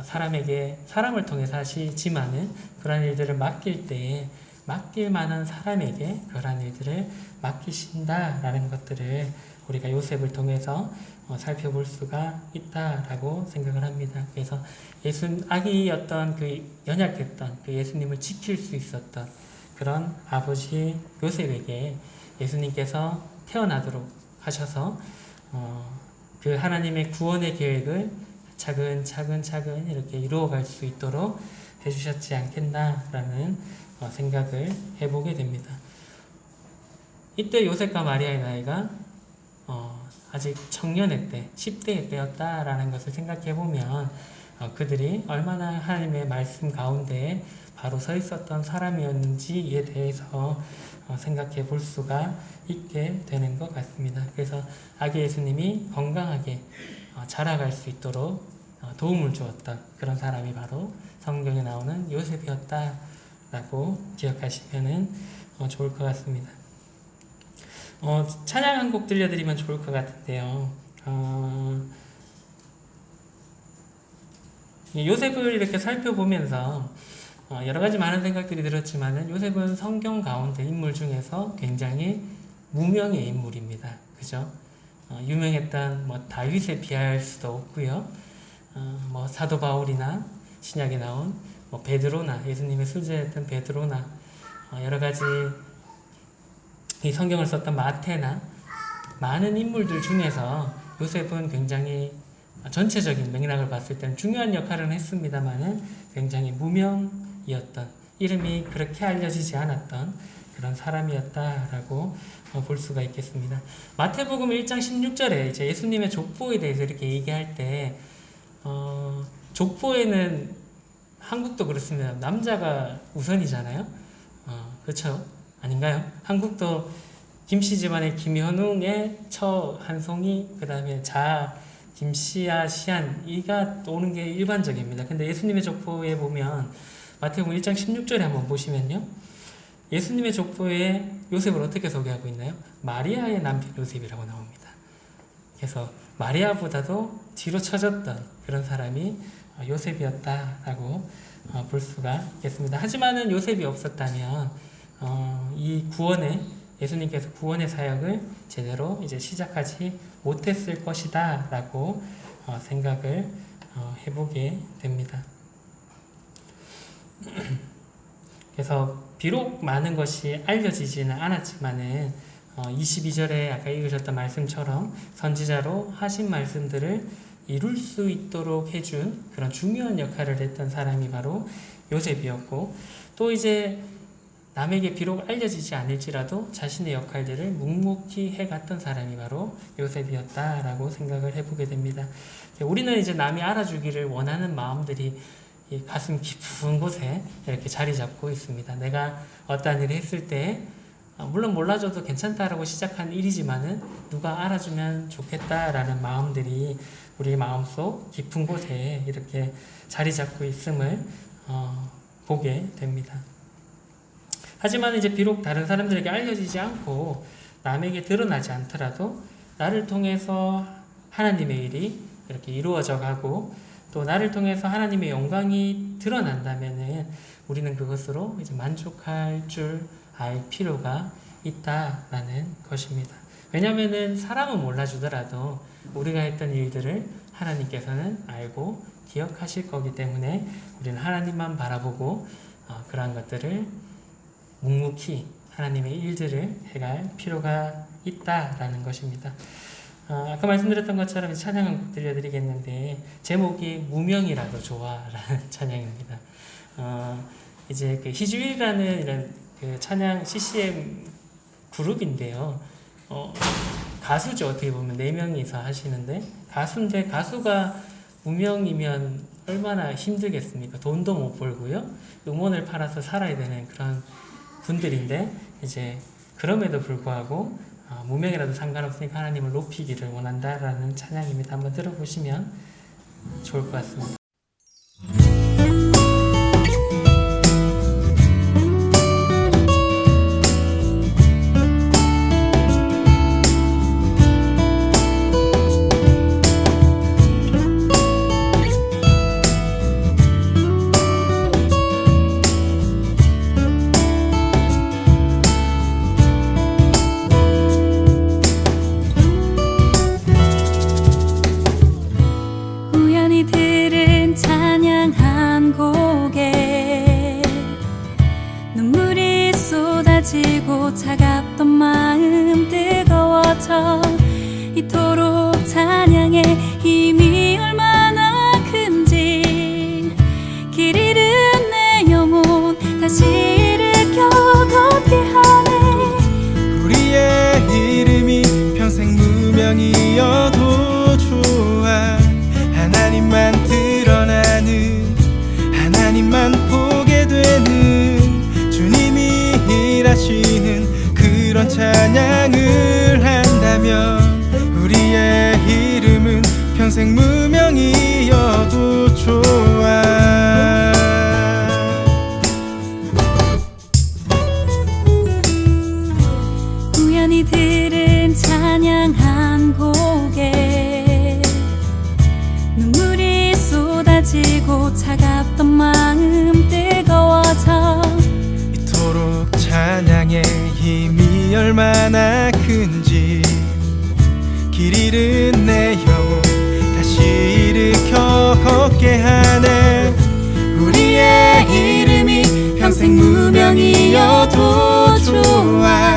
사람을 통해서 하시지만은 그러한 일들을 맡길 때에 맡길 만한 사람에게 그러한 일들을 맡기신다라는 것들을 우리가 요셉을 통해서 살펴볼 수가 있다라고 생각을 합니다. 그래서 아기였던 그 연약했던 그 예수님을 지킬 수 있었던 그런 아버지 요셉에게 예수님께서 태어나도록 하셔서 그 하나님의 구원의 계획을 차근차근 이렇게 이루어갈 수 있도록 해주셨지 않겠나라는 생각을 해보게 됩니다. 이때 요셉과 마리아의 나이가 아직 청년의 때, 10대의 때였다라는 것을 생각해보면 그들이 얼마나 하나님의 말씀 가운데 바로 서 있었던 사람이었는지에 대해서 생각해 볼 수가 있게 되는 것 같습니다. 그래서 아기 예수님이 건강하게 자라갈 수 있도록 도움을 주었던 그런 사람이 바로 성경에 나오는 요셉이었다라고 기억하시면 좋을 것 같습니다. 찬양 한 곡 들려드리면 좋을 것 같은데요. 요셉을 이렇게 살펴보면서 여러 가지 많은 생각들이 들었지만은 요셉은 성경 가운데 인물 중에서 굉장히 무명의 인물입니다. 그죠? 유명했던 다윗에 비할 수도 없고요. 사도 바울이나 신약에 나온 베드로나 예수님의 수제했던 베드로나 여러 가지 이 성경을 썼던 마태나 많은 인물들 중에서 요셉은 굉장히 전체적인 맥락을 봤을 때는 중요한 역할을 했습니다만은 굉장히 무명이었던 이름이 그렇게 알려지지 않았던 그런 사람이었다라고 볼 수가 있겠습니다. 마태복음 1장 16절에 이제 예수님의 족보에 대해서 이렇게 얘기할 때 족보에는 한국도 그렇습니다. 남자가 우선이잖아요. 그렇죠? 아닌가요? 한국도 김씨 집안의 김현웅의 처 한송이, 그 다음에 자 김씨야 시안 이가 오는 게 일반적입니다. 근데 예수님의 족보에 보면 마태복음 1장 16절에 한번 보시면요. 예수님의 족보에 요셉을 어떻게 소개하고 있나요? 마리아의 남편 요셉이라고 나옵니다. 그래서 마리아보다도 뒤로 쳐졌던 그런 사람이 요셉이었다라고 볼 수가 있겠습니다. 하지만은 요셉이 없었다면 이 예수님께서 구원의 사역을 제대로 이제 시작하지 못했을 것이다 라고 생각을 해보게 됩니다. 그래서 비록 많은 것이 알려지지는 않았지만은 22절에 아까 읽으셨던 말씀처럼 선지자로 하신 말씀들을 이룰 수 있도록 해준 그런 중요한 역할을 했던 사람이 바로 요셉이었고, 또 이제 남에게 비록 알려지지 않을지라도 자신의 역할들을 묵묵히 해갔던 사람이 바로 요셉이었다라고 생각을 해보게 됩니다. 우리는 이제 남이 알아주기를 원하는 마음들이 이 가슴 깊은 곳에 이렇게 자리 잡고 있습니다. 내가 어떠한 일을 했을 때 물론 몰라줘도 괜찮다라고 시작한 일이지만은 누가 알아주면 좋겠다라는 마음들이 우리 마음속 깊은 곳에 이렇게 자리 잡고 있음을 보게 됩니다. 하지만 이제 비록 다른 사람들에게 알려지지 않고 남에게 드러나지 않더라도 나를 통해서 하나님의 일이 이렇게 이루어져 가고 또 나를 통해서 하나님의 영광이 드러난다면은 우리는 그것으로 이제 만족할 줄 알 필요가 있다라는 것입니다. 왜냐하면은 사람은 몰라주더라도 우리가 했던 일들을 하나님께서는 알고 기억하실 거기 때문에 우리는 하나님만 바라보고 그러한 것들을 묵묵히 하나님의 일들을 해갈 필요가 있다라는 것입니다. 아까 말씀드렸던 것처럼 찬양 한 곡 들려드리겠는데 제목이 무명이라도 좋아라는 찬양입니다. 이제 그 희주일이라는 이런 그 찬양 CCM 그룹인데요. 가수죠. 어떻게 보면 4명이서 하시는데 가수인데 가수가 무명이면 얼마나 힘들겠습니까? 돈도 못 벌고요. 음원을 팔아서 살아야 되는 그런 분들인데 이제 그럼에도 불구하고 무명이라도 상관없으니까 하나님을 높이기를 원한다라는 찬양입니다. 한번 들어보시면 좋을 것 같습니다. 우연히 들은 찬양 한 곡에 눈물이 쏟아지고 차갑던 마음 뜨거워져 이토록 찬양의 힘이 얼마나 큰지 길 잃은 내 영혼 다시 일으켜 걷게 하네. 우리의 이름이 평생 무명이어도 좋아. 하나님만 드러나는, 하나님만 보게 되는, 주님이 일하시는 그런 찬양을 한다면 우리의 이름은 평생 무명이어도 좋아. 우연히 들은 찬양 한 곡에 눈물이 쏟아지고 차갑던 마음 뜨거워져 이토록 찬양의 힘이 얼마나 큰지 길 잃은 내 영혼 다시 일으켜 걷게 하네. 우리의 이름이 평생 무명이어도 좋아.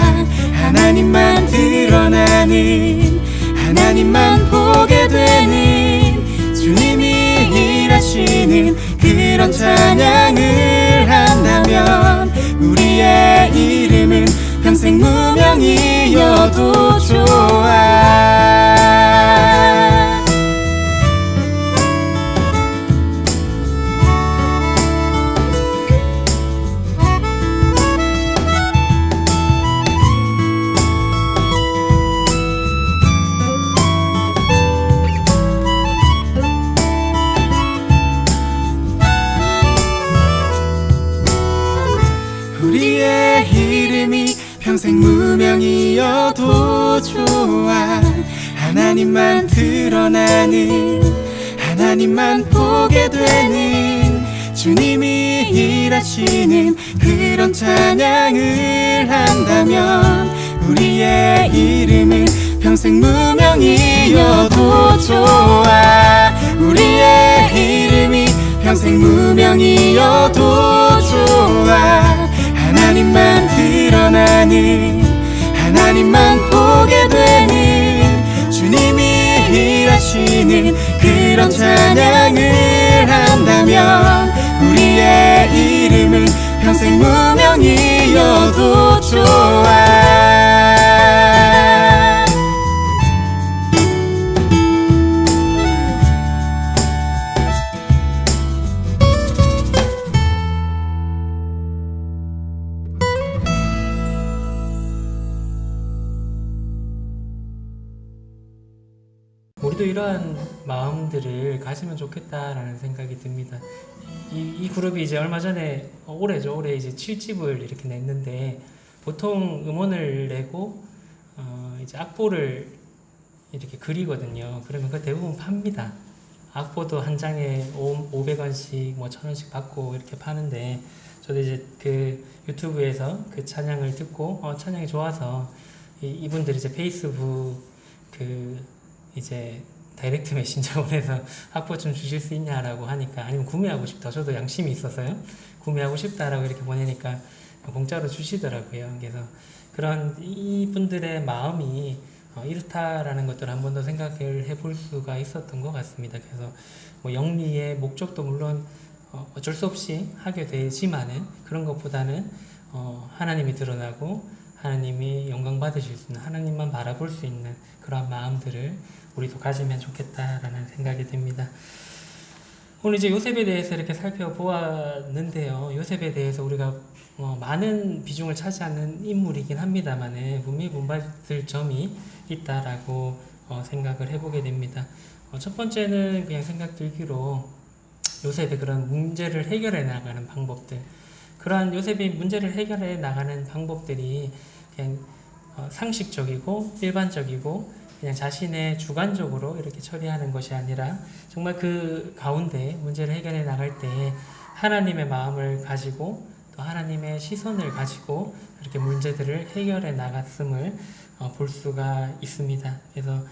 하나님만 드러나는, 하나님만 보게 되는, 주님이 일하시는 그런 찬양을 한다면 우리의 이름은 평생 무명이어도 좋아. 우리의 이름이 평생 무명이어도 좋아. 하나님만 드러나는, 하나님만 보게 되는, 주님이 일하시는 그런 찬양을 한다면 우리의 이름은 평생 무명이어도 좋아. 우리의 이름이 평생 무명이어도 좋아. 하나님만 드러나는, 하나님만 보게 되는, 주님이 일하시는 그런 찬양을 한다면 우리의 이름은 평생 무명이어도 좋아. 우리도 이러한 마음들을 가지면 좋겠다라는 생각이 듭니다. 이 그룹이 이제 얼마 전에 올해 이제 7집을 이렇게 냈는데 보통 음원을 내고 이제 악보를 이렇게 그리거든요. 그러면 그 대부분 팝니다. 악보도 한 장에 500원씩 뭐 1000원씩 받고 이렇게 파는데 저도 이제 그 유튜브에서 그 찬양을 듣고 찬양이 좋아서 이분들이 이제 페이스북 그 이제 다이렉트 메신저 보내서 악보 좀 주실 수 있냐라고 하니까, 아니면 구매하고 싶다, 저도 양심이 있어서요, 구매하고 싶다라고 이렇게 보내니까 공짜로 주시더라고요. 그래서 그런 이분들의 마음이 이렇다라는 것들을 한 번 더 생각을 해볼 수가 있었던 것 같습니다. 그래서 뭐 영리의 목적도 물론 어쩔 수 없이 하게 되지만은 그런 것보다는 하나님이 드러나고 하나님이 영광 받으실 수 있는, 하나님만 바라볼 수 있는 그런 마음들을 우리도 가지면 좋겠다라는 생각이 듭니다. 오늘 이제 요셉에 대해서 이렇게 살펴보았는데요. 요셉에 대해서 우리가 많은 비중을 차지하는 인물이긴 합니다만 분명히 본받을 점이 있다라고 생각을 해보게 됩니다. 첫 번째는 그냥 생각 들기로 요셉의 그런 문제를 해결해 나가는 방법들, 그러한 요셉이 문제를 해결해 나가는 방법들이 그냥 상식적이고 일반적이고 그냥 자신의 주관적으로 이렇게 처리하는 것이 아니라 정말 그 가운데 문제를 해결해 나갈 때 하나님의 마음을 가지고 또 하나님의 시선을 가지고 이렇게 문제들을 해결해 나갔음을 볼 수가 있습니다. 그래서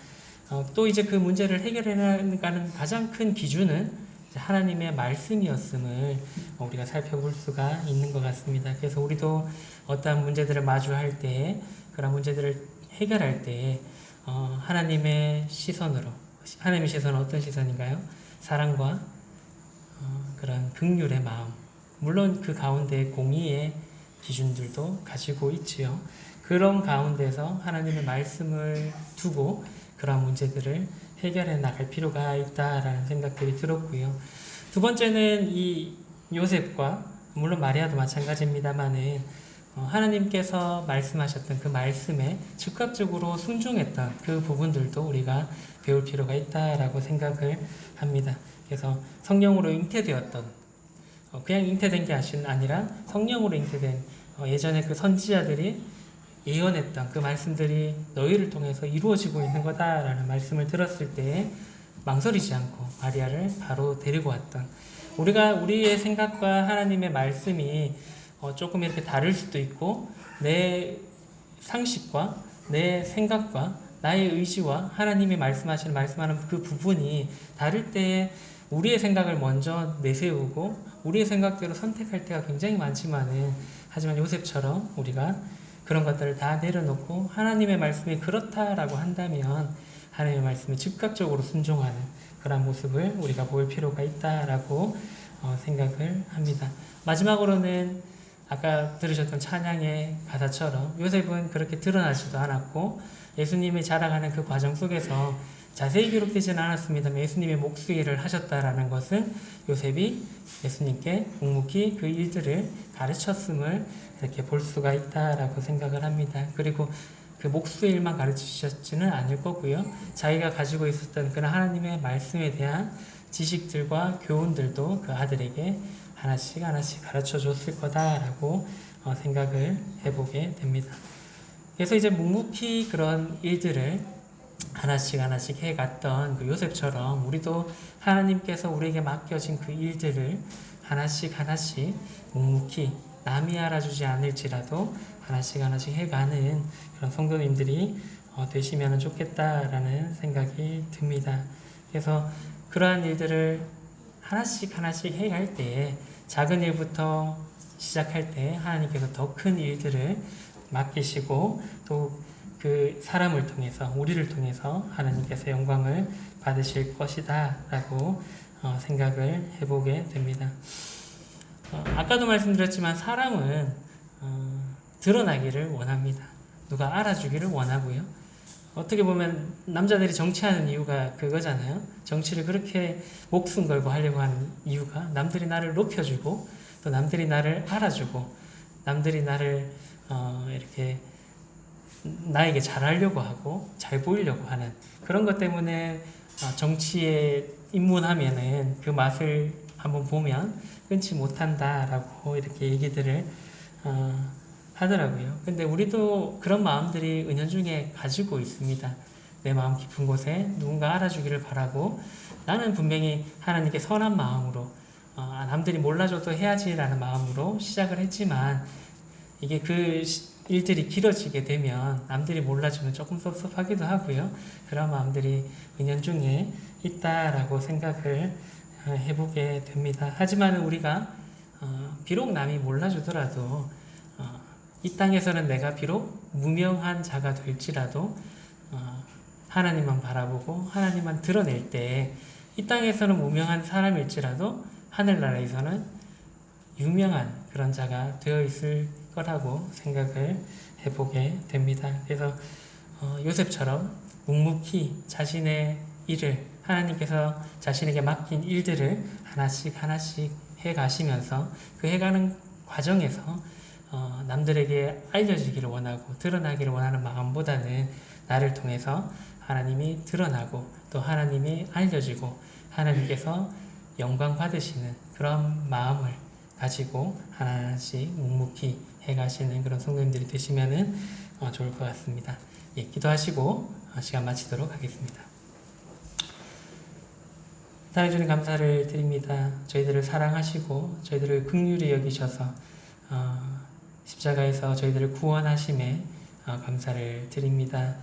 또 이제 그 문제를 해결해 나가는 가장 큰 기준은 하나님의 말씀이었음을 우리가 살펴볼 수가 있는 것 같습니다. 그래서 우리도 어떠한 문제들을 마주할 때, 그런 문제들을 해결할 때 하나님의 시선으로, 하나님의 시선은 어떤 시선인가요? 사랑과 그런 긍휼의 마음, 물론 그 가운데 공의의 기준들도 가지고 있지요. 그런 가운데서 하나님의 말씀을 두고 그런 문제들을 해결해 나갈 필요가 있다라는 생각들이 들었고요. 두 번째는 이 요셉과 물론 마리아도 마찬가지입니다만은 하나님께서 말씀하셨던 그 말씀에 즉각적으로 순종했던 그 부분들도 우리가 배울 필요가 있다라고 생각을 합니다. 그래서 성령으로 잉태되었던, 그냥 잉태된 게 아니라 성령으로 잉태된 예전에 그 선지자들이 예언했던 그 말씀들이 너희를 통해서 이루어지고 있는 거다라는 말씀을 들었을 때 망설이지 않고 마리아를 바로 데리고 왔던, 우리의 생각과 하나님의 말씀이 조금 이렇게 다를 수도 있고 내 상식과 내 생각과 나의 의지와 하나님이 말씀하는 그 부분이 다를 때에 우리의 생각을 먼저 내세우고 우리의 생각대로 선택할 때가 굉장히 많지만은, 하지만 요셉처럼 우리가 그런 것들을 다 내려놓고 하나님의 말씀이 그렇다라고 한다면 하나님의 말씀에 즉각적으로 순종하는 그런 모습을 우리가 볼 필요가 있다라고 생각을 합니다. 마지막으로는 아까 들으셨던 찬양의 가사처럼 요셉은 그렇게 드러나지도 않았고 예수님이 자라가는 그 과정 속에서 자세히 기록되지는 않았습니다만 예수님의 목수일을 하셨다라는 것은 요셉이 예수님께 묵묵히 그 일들을 가르쳤음을 이렇게 볼 수가 있다라고 생각을 합니다. 그리고 그 목수일만 가르치셨지는 않을 거고요. 자기가 가지고 있었던 그런 하나님의 말씀에 대한 지식들과 교훈들도 그 아들에게 하나씩 가르쳐 줬을 거다라고 생각을 해보게 됩니다. 그래서 이제 묵묵히 그런 일들을 하나씩 해갔던 그 요셉처럼 우리도 하나님께서 우리에게 맡겨진 그 일들을 하나씩 묵묵히 남이 알아주지 않을지라도 하나씩 해가는 그런 성도님들이 되시면 좋겠다라는 생각이 듭니다. 그래서 그러한 일들을 하나씩 해갈 때 작은 일부터 시작할 때 하나님께서 더 큰 일들을 맡기시고 또 그 사람을 통해서 우리를 통해서 하나님께서 영광을 받으실 것이다 라고 생각을 해보게 됩니다. 아까도 말씀드렸지만 사람은 드러나기를 원합니다. 누가 알아주기를 원하고요. 어떻게 보면 남자들이 정치하는 이유가 그거잖아요. 정치를 그렇게 목숨 걸고 하려고 하는 이유가 남들이 나를 높여주고 또 남들이 나를 알아주고 남들이 나를 이렇게 나에게 잘하려고 하고 잘 보이려고 하는 그런 것 때문에 정치에 입문하면은 그 맛을 한번 보면 끊지 못한다라고 이렇게 얘기들을 하더라고요. 근데 우리도 그런 마음들이 은연중에 가지고 있습니다. 내 마음 깊은 곳에 누군가 알아주기를 바라고 나는 분명히 하나님께 선한 마음으로 남들이 몰라줘도 해야지라는 마음으로 시작을 했지만 이게 그 일들이 길어지게 되면 남들이 몰라주면 조금 섭섭하기도 하고요. 그런 마음들이 은연중에 있다라고 생각을 해보게 됩니다. 하지만 우리가 비록 남이 몰라주더라도 이 땅에서는 내가 비록 무명한 자가 될지라도 하나님만 바라보고 하나님만 드러낼 때 이 땅에서는 무명한 사람일지라도 하늘나라에서는 유명한 그런 자가 되어 있을 거라고 생각을 해보게 됩니다. 그래서 요셉처럼 묵묵히 자신의 일을 하나님께서 자신에게 맡긴 일들을 하나씩 해가시면서 그 해가는 과정에서 남들에게 알려지기를 원하고 드러나기를 원하는 마음보다는 나를 통해서 하나님이 드러나고 또 하나님이 알려지고 하나님께서 영광 받으시는 그런 마음을 가지고 하나씩 묵묵히 해가시는 그런 성도님들이 되시면 좋을 것 같습니다. 예, 기도하시고 시간 마치도록 하겠습니다. 사랑해 주님 감사를 드립니다. 저희들을 사랑하시고 저희들을 긍휼히 여기셔서 십자가에서 저희들을 구원하심에 감사를 드립니다.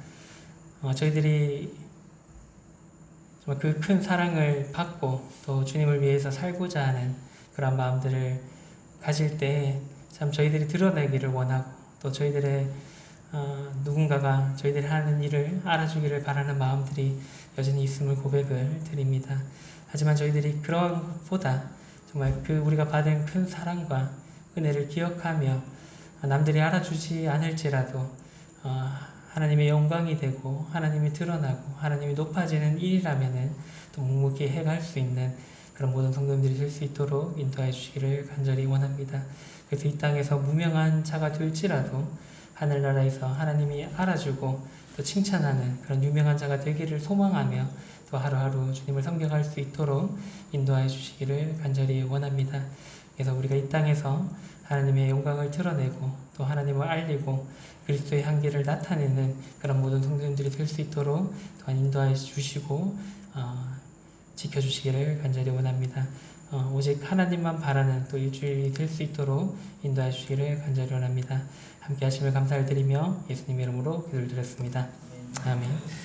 저희들이 정말 그 큰 사랑을 받고 또 주님을 위해서 살고자 하는 그런 마음들을 가질 때 참 저희들이 드러내기를 원하고 또 저희들의 누군가가 저희들이 하는 일을 알아주기를 바라는 마음들이 여전히 있음을 고백을 드립니다. 하지만 저희들이 그런 것보다 정말 그 우리가 받은 큰 사랑과 은혜를 기억하며 남들이 알아주지 않을지라도 하나님의 영광이 되고 하나님이 드러나고 하나님이 높아지는 일이라면은 또 묵묵히 해갈 수 있는 그런 모든 성도님들이 될 수 있도록 인도해 주시기를 간절히 원합니다. 그래서 이 땅에서 무명한 자가 될지라도 하늘나라에서 하나님이 알아주고 또 칭찬하는 그런 유명한 자가 되기를 소망하며 또 하루하루 주님을 섬겨갈 수 있도록 인도해 주시기를 간절히 원합니다. 그래서 우리가 이 땅에서 하나님의 영광을 드러내고 또 하나님을 알리고 그리스도의 향기를 나타내는 그런 모든 성도님들이 될 수 있도록 또한 인도해 주시고 지켜주시기를 간절히 원합니다. 오직 하나님만 바라는 또 일주일이 될 수 있도록 인도해 주시기를 간절히 원합니다. 함께 하심을 감사를 드리며 예수님 이름으로 기도를 드렸습니다. 아멘.